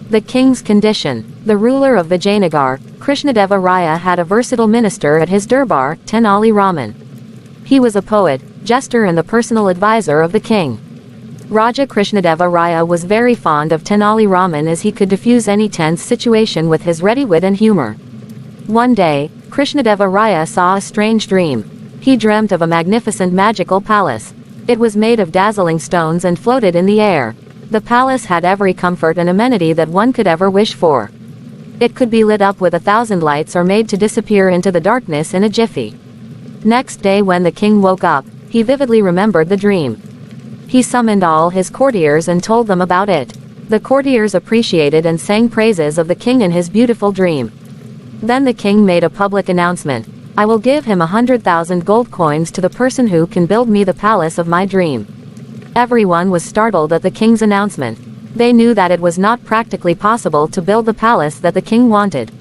The king's condition. The ruler of Vijayanagar, Krishnadeva Raya, had a versatile minister at his durbar, Tenali Raman. He was a poet, jester and the personal advisor of the king. Raja Krishnadeva Raya was very fond of Tenali Raman as he could diffuse any tense situation with his ready wit and humor. One day, Krishnadeva Raya saw a strange dream. He dreamt of a magnificent magical palace. It was made of dazzling stones and floated in the air. The palace had every comfort and amenity that one could ever wish for. It could be lit up with 1,000 lights or made to disappear into the darkness in a jiffy. Next day when the king woke up, he vividly remembered the dream. He summoned all his courtiers and told them about it. The courtiers appreciated and sang praises of the king and his beautiful dream. Then the king made a public announcement. I will give him 100,000 gold coins to the person who can build me the palace of my dream. Everyone was startled at the king's announcement. They knew that it was not practically possible to build the palace that the king wanted.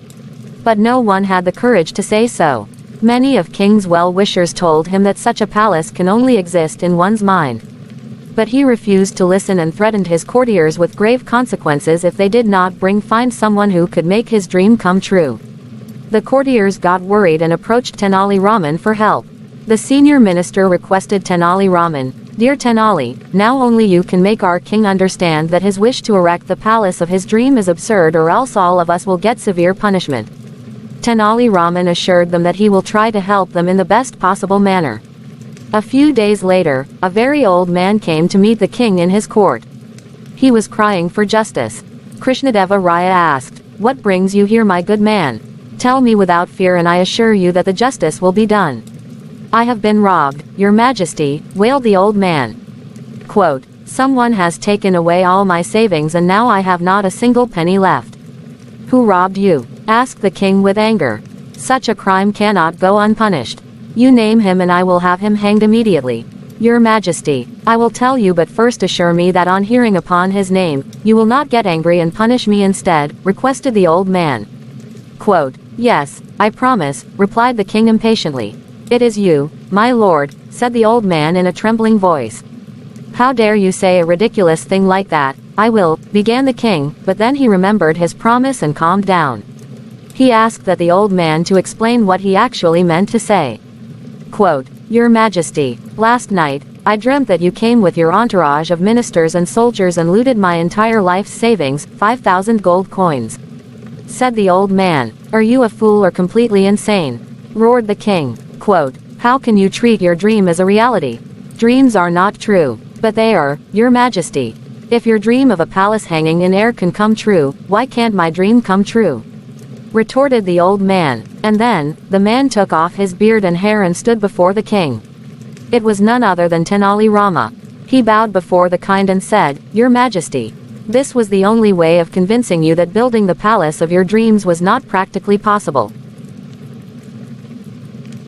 But no one had the courage to say so. Many of king's well-wishers told him that such a palace can only exist in one's mind. But he refused to listen and threatened his courtiers with grave consequences if they did not find someone who could make his dream come true. The courtiers got worried and approached Tenali Raman for help. The senior minister requested Tenali Raman, Dear Tenali, now only you can make our king understand that his wish to erect the palace of his dream is absurd, or else all of us will get severe punishment. Tenali Raman assured them that he will try to help them in the best possible manner. A few days later, a very old man came to meet the king in his court. He was crying for justice. Krishnadeva Raya asked, What brings you here, my good man? Tell me without fear and I assure you that the justice will be done. I have been robbed, your majesty, wailed the old man. Quote, Someone has taken away all my savings and now I have not a single penny left. Who robbed you? Asked the king with anger. Such a crime cannot go unpunished. You name him and I will have him hanged immediately. Your majesty, I will tell you, but first assure me that on hearing upon his name, you will not get angry and punish me instead, requested the old man. Quote, Yes, I promise, replied the king impatiently. It is you, my lord, said the old man in a trembling voice. How dare you say a ridiculous thing like that? I will, began the king, but then he remembered his promise and calmed down. He asked that the old man to explain what he actually meant to say. Quote, Your Majesty, last night, I dreamt that you came with your entourage of ministers and soldiers and looted my entire life's savings, 5,000 gold coins. Said the old man. Are you a fool or completely insane? Roared the king. Quote, How can you treat your dream as a reality? Dreams are not true, but they are, your majesty. If your dream of a palace hanging in air can come true, why can't my dream come true? Retorted the old man, and then, the man took off his beard and hair and stood before the king. It was none other than Tenali Rama. He bowed before the kind and said, Your majesty. This was the only way of convincing you that building the palace of your dreams was not practically possible.